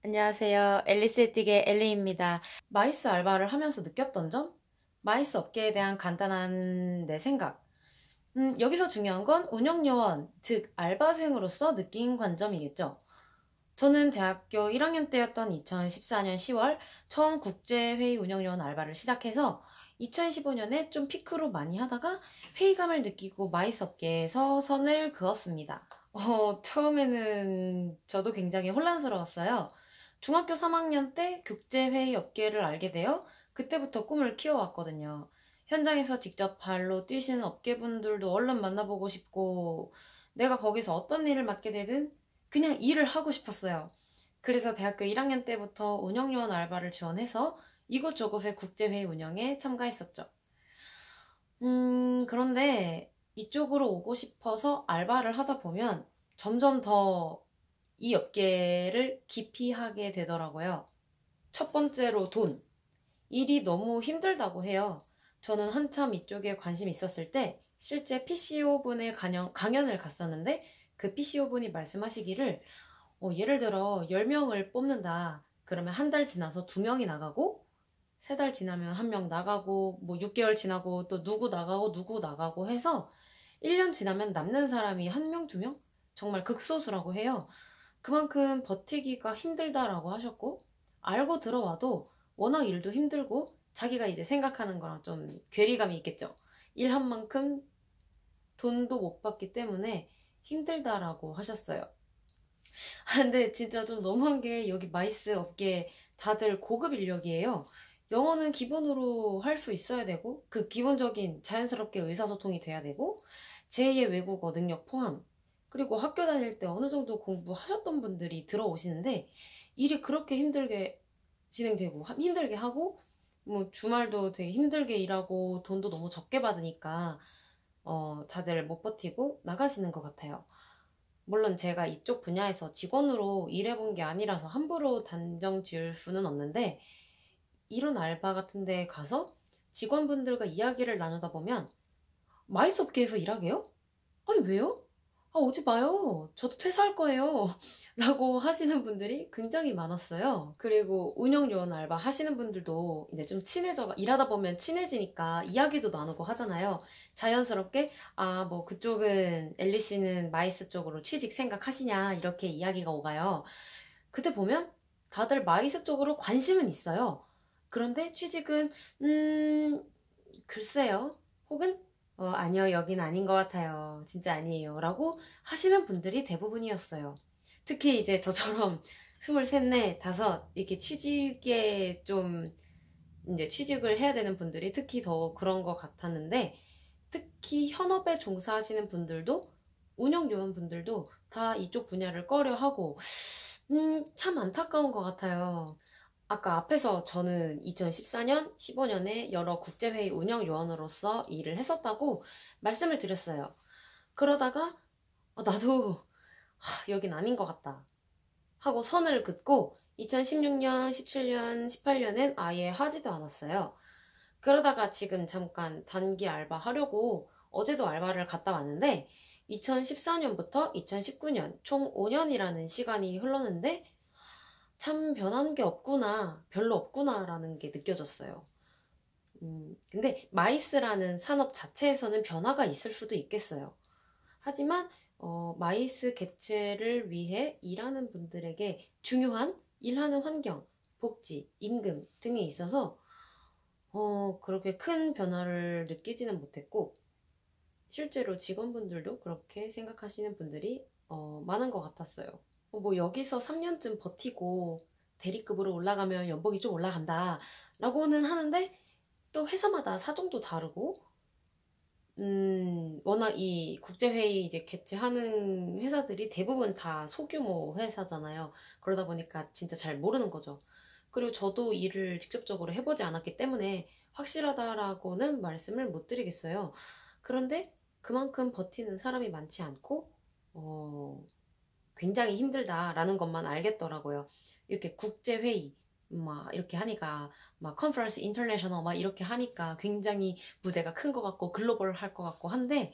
안녕하세요. 앨리스 에틱의 엘리입니다. 마이스 알바를 하면서 느꼈던 점? 마이스 업계에 대한 간단한 내 생각. 여기서 중요한 건 운영요원, 즉 알바생으로서 느낀 관점이겠죠. 저는 대학교 1학년 때였던 2014년 10월 처음 국제회의 운영요원 알바를 시작해서 2015년에 좀 피크로 많이 하다가 회의감을 느끼고 마이스 업계에서 선을 그었습니다. 처음에는 저도 굉장히 혼란스러웠어요. 중학교 3학년 때 국제회의 업계를 알게 되어 그때부터 꿈을 키워왔거든요. 현장에서 직접 발로 뛰시는 업계분들도 얼른 만나보고 싶고, 내가 거기서 어떤 일을 맡게 되든 그냥 일을 하고 싶었어요. 그래서 대학교 1학년 때부터 운영요원 알바를 지원해서 이곳저곳의 국제회의 운영에 참가했었죠. 그런데 이쪽으로 오고 싶어서 알바를 하다 보면 점점 더 이 업계를 기피하게 되더라고요. 첫 번째로 돈. 일이 너무 힘들다고 해요. 저는 한참 이쪽에 관심 있었을 때 실제 PCO 분의 강연을 갔었는데 그 PCO 분이 말씀하시기를 예를 들어 10명을 뽑는다. 그러면 한 달 지나서 2명이 나가고 3달 지나면 1명 나가고 뭐 6개월 지나고 또 누구 나가고 해서 1년 지나면 남는 사람이 1명, 2명? 정말 극소수라고 해요. 그만큼 버티기가 힘들다라고 하셨고, 알고 들어와도 워낙 일도 힘들고 자기가 이제 생각하는 거랑 좀 괴리감이 있겠죠. 일한 만큼 돈도 못 받기 때문에 힘들다라고 하셨어요. 근데 진짜 좀 너무한 게 여기 마이스 업계 다들 고급 인력이에요. 영어는 기본으로 할 수 있어야 되고 그 기본적인 자연스럽게 의사소통이 돼야 되고 제2의 외국어 능력 포함, 그리고 학교 다닐 때 어느 정도 공부하셨던 분들이 들어오시는데 일이 그렇게 힘들게 진행되고 힘들게 하고 뭐 주말도 되게 힘들게 일하고 돈도 너무 적게 받으니까 다들 못 버티고 나가시는 것 같아요. 물론 제가 이쪽 분야에서 직원으로 일해본 게 아니라서 함부로 단정 지을 수는 없는데, 이런 알바 같은 데 가서 직원분들과 이야기를 나누다 보면 마이스 업계에서 일하게요? 아니 왜요? 아 오지 마요. 저도 퇴사할 거예요. 라고 하시는 분들이 굉장히 많았어요. 그리고 운영 요원 알바 하시는 분들도 이제 좀 일하다 보면 친해지니까 이야기도 나누고 하잖아요. 자연스럽게 아 뭐 그쪽은 엘리 씨는 마이스 쪽으로 취직 생각하시냐 이렇게 이야기가 오가요. 그때 보면 다들 마이스 쪽으로 관심은 있어요. 그런데 취직은 글쎄요. 혹은 아니요, 여긴 아닌 것 같아요. 진짜 아니에요. 라고 하시는 분들이 대부분이었어요. 특히 이제 저처럼 23, 4, 5 이렇게 취직에 좀 이제 취직을 해야 되는 분들이 특히 더 그런 것 같았는데, 특히 현업에 종사하시는 분들도 운영 요원분들도 다 이쪽 분야를 꺼려하고 참 안타까운 것 같아요. 아까 앞에서 저는 2014년, 15년에 여러 국제회의 운영 요원으로서 일을 했었다고 말씀을 드렸어요. 그러다가 나도 여긴 아닌 것 같다 하고 선을 긋고 2016년, 17년, 18년엔 아예 하지도 않았어요. 그러다가 지금 잠깐 단기 알바 하려고 어제도 알바를 갔다 왔는데 2014년부터 2019년 총 5년이라는 시간이 흘렀는데 참 변한 게 없구나, 별로 없구나라는 게 느껴졌어요. 근데 마이스라는 산업 자체에서는 변화가 있을 수도 있겠어요. 하지만 마이스 개최를 위해 일하는 분들에게 중요한 일하는 환경, 복지, 임금 등에 있어서 그렇게 큰 변화를 느끼지는 못했고 실제로 직원분들도 그렇게 생각하시는 분들이 많은 것 같았어요. 뭐 여기서 3년쯤 버티고 대리급으로 올라가면 연봉이 좀 올라간다 라고는 하는데 또 회사마다 사정도 다르고 워낙 이 국제회의 이제 개최하는 회사들이 대부분 다 소규모 회사잖아요. 그러다 보니까 진짜 잘 모르는 거죠. 그리고 저도 일을 직접적으로 해보지 않았기 때문에 확실하다라고는 말씀을 못 드리겠어요. 그런데 그만큼 버티는 사람이 많지 않고, 어, 굉장히 힘들다라는 것만 알겠더라고요. 이렇게 국제회의, 막 이렇게 하니까, 막 컨퍼런스 인터내셔널 막 이렇게 하니까 굉장히 무대가 큰 것 같고 글로벌 할 것 같고 한데,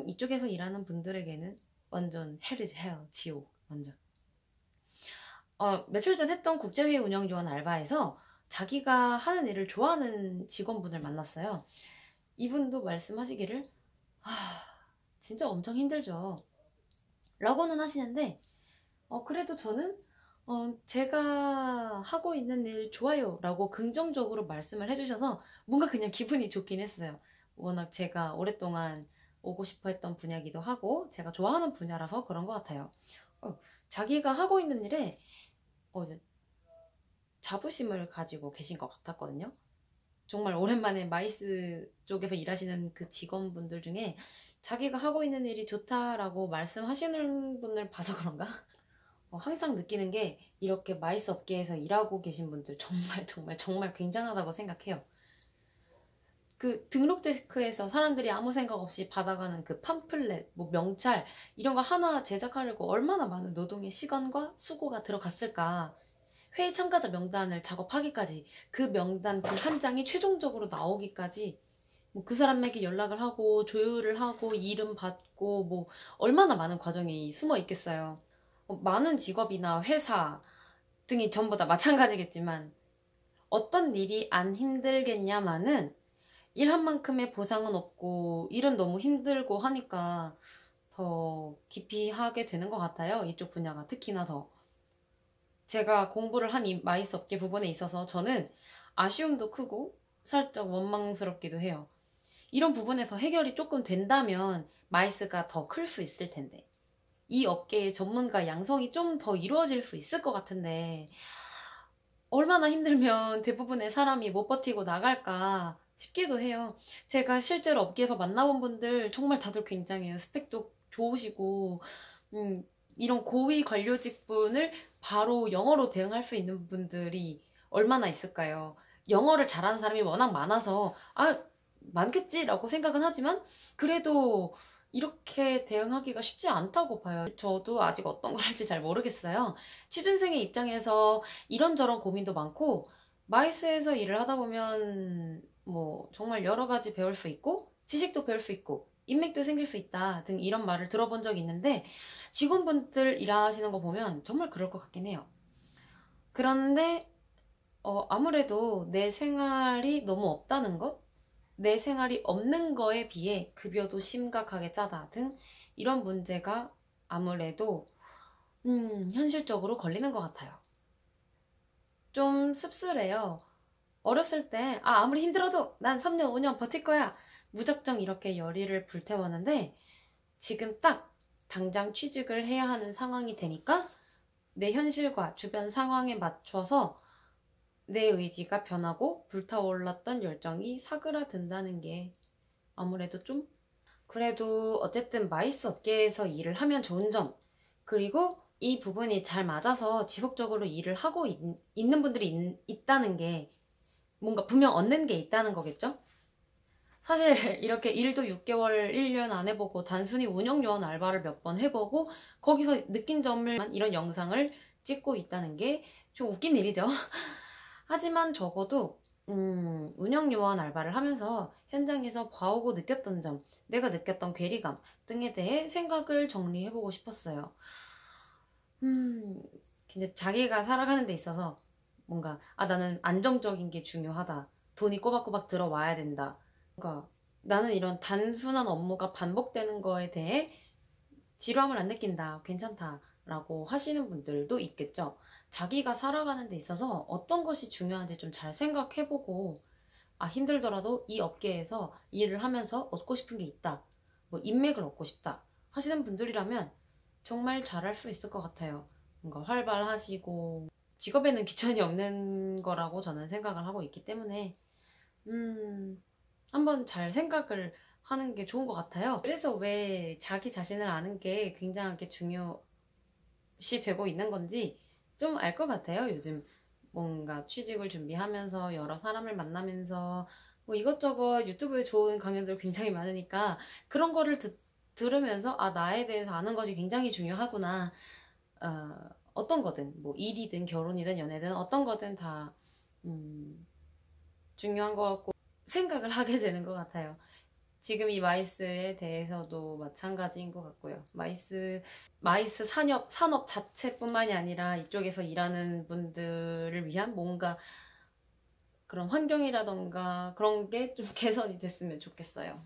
이쪽에서 일하는 분들에게는 완전 hell is hell, 지옥, 완전. 며칠 전 했던 국제회의 운영 요원 알바에서 자기가 하는 일을 좋아하는 직원분을 만났어요. 이분도 말씀하시기를, 아, 진짜 엄청 힘들죠. 라고는 하시는데, 그래도 저는, 제가 하고 있는 일 좋아요. 라고 긍정적으로 말씀을 해주셔서 뭔가 그냥 기분이 좋긴 했어요. 워낙 제가 오랫동안 오고 싶어 했던 분야기도 하고, 제가 좋아하는 분야라서 그런 것 같아요. 자기가 하고 있는 일에, 이제 자부심을 가지고 계신 것 같았거든요. 정말 오랜만에 마이스 쪽에서 일하시는 그 직원분들 중에 자기가 하고 있는 일이 좋다라고 말씀하시는 분을 봐서 그런가? 항상 느끼는 게 이렇게 마이스 업계에서 일하고 계신 분들 정말 정말 정말 굉장하다고 생각해요. 그 등록 데스크에서 사람들이 아무 생각 없이 받아가는 그 팜플렛, 뭐 명찰 이런 거 하나 제작하려고 얼마나 많은 노동의 시간과 수고가 들어갔을까. 회의 참가자 명단을 작업하기까지 그 명단 그 한 장이 최종적으로 나오기까지 뭐 그 사람에게 연락을 하고 조율을 하고 이름 받고 뭐 얼마나 많은 과정이 숨어 있겠어요. 많은 직업이나 회사 등이 전부 다 마찬가지겠지만 어떤 일이 안 힘들겠냐마는 일한 만큼의 보상은 없고 일은 너무 힘들고 하니까 더 깊이 하게 되는 것 같아요. 이쪽 분야가 특히나 더. 제가 공부를 한 이 마이스 업계 부분에 있어서 저는 아쉬움도 크고 살짝 원망스럽기도 해요. 이런 부분에서 해결이 조금 된다면 마이스가 더 클 수 있을 텐데. 이 업계의 전문가 양성이 좀 더 이루어질 수 있을 것 같은데 얼마나 힘들면 대부분의 사람이 못 버티고 나갈까 싶기도 해요. 제가 실제로 업계에서 만나본 분들 정말 다들 굉장해요. 스펙도 좋으시고 이런 고위 관료직 분을 바로 영어로 대응할 수 있는 분들이 얼마나 있을까요? 영어를 잘하는 사람이 워낙 많아서 많겠지라고 생각은 하지만 그래도 이렇게 대응하기가 쉽지 않다고 봐요. 저도 아직 어떤 걸 할지 잘 모르겠어요. 취준생의 입장에서 이런저런 고민도 많고 마이스에서 일을 하다 보면 뭐 정말 여러 가지 배울 수 있고 지식도 배울 수 있고 인맥도 생길 수 있다 등 이런 말을 들어본 적이 있는데 직원분들 일하시는 거 보면 정말 그럴 것 같긴 해요. 그런데 아무래도 내 생활이 너무 없다는 것? 내 생활이 없는 거에 비해 급여도 심각하게 짜다 등 이런 문제가 아무래도 현실적으로 걸리는 것 같아요. 좀 씁쓸해요. 어렸을 때 아무리 힘들어도 난 3년 5년 버틸 거야 무작정 이렇게 열의를 불태웠는데 지금 딱 당장 취직을 해야 하는 상황이 되니까 내 현실과 주변 상황에 맞춰서 내 의지가 변하고 불타올랐던 열정이 사그라든다는 게 아무래도 좀 그래도 어쨌든 마이스 업계에서 일을 하면 좋은 점 그리고 이 부분이 잘 맞아서 지속적으로 일을 하고 있는 분들이 있다는 게 뭔가 분명 얻는 게 있다는 거겠죠? 사실 이렇게 일도 6개월, 1년 안 해보고 단순히 운영요원 알바를 몇 번 해보고 거기서 느낀 점을 이런 영상을 찍고 있다는 게 좀 웃긴 일이죠. 하지만 적어도 운영요원 알바를 하면서 현장에서 봐오고 느꼈던 점, 내가 느꼈던 괴리감 등에 대해 생각을 정리해보고 싶었어요. 근데 자기가 살아가는 데 있어서 뭔가 나는 안정적인 게 중요하다. 돈이 꼬박꼬박 들어와야 된다. 그러니까 나는 이런 단순한 업무가 반복되는 거에 대해 지루함을 안 느낀다. 괜찮다. 라고 하시는 분들도 있겠죠. 자기가 살아가는 데 있어서 어떤 것이 중요한지 좀 잘 생각해보고 힘들더라도 이 업계에서 일을 하면서 얻고 싶은 게 있다. 뭐 인맥을 얻고 싶다. 하시는 분들이라면 정말 잘할 수 있을 것 같아요. 뭔가 활발하시고 직업에는 귀천이 없는 거라고 저는 생각을 하고 있기 때문에 한번 잘 생각을 하는 게 좋은 것 같아요. 그래서 왜 자기 자신을 아는 게 굉장하게 중요시 되고 있는 건지 좀 알 것 같아요. 요즘 뭔가 취직을 준비하면서 여러 사람을 만나면서 뭐 이것저것 유튜브에 좋은 강연들 굉장히 많으니까 그런 거를 들으면서 나에 대해서 아는 것이 굉장히 중요하구나. 어떤 거든 뭐 일이든 결혼이든 연애든 어떤 거든 다 중요한 것 같고 생각을 하게 되는 것 같아요. 지금 이 마이스에 대해서도 마찬가지인 것 같고요. 마이스 산업 자체뿐만이 아니라 이쪽에서 일하는 분들을 위한 뭔가 그런 환경이라던가 그런 게 좀 개선이 됐으면 좋겠어요.